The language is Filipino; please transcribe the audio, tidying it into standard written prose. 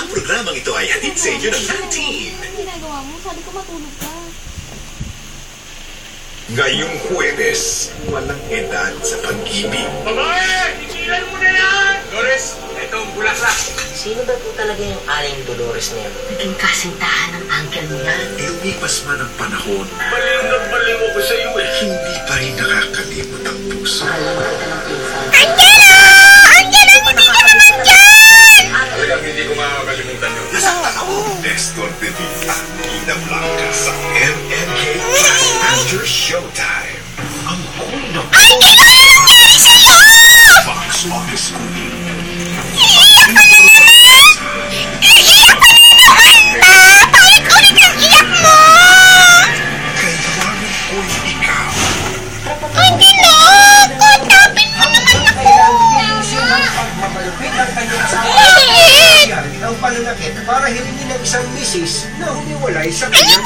Ang programang ito ay hatid sa inyo ng 13. Anong ginagawa mo? Sabi ko matulog ka. Ngayong Huwebes, walang edad sa pag-ibig. Babae! Tigilan mo na yan! Doris, ito ang bulaklak. Sino ba po talaga yung Aling Dolores na yun? Naging kasintahan ng uncle niya. Lumipas man ang panahon, Baliw na baliw ako sa iyo eh. hindi pa rin nakakalimot ang puso. Mahal naman kita ng pinsan. Talagang hindi ko makakalimutan yun. Sa panahon, Nestor de Villa, Ina Blanca sa MNK Plus after Showtime. Ang Queen of Box Office Queen. Kailangan ko'y ikaw. Ang pananakit para hilingin ng isang misis na humiwalay sa kanyang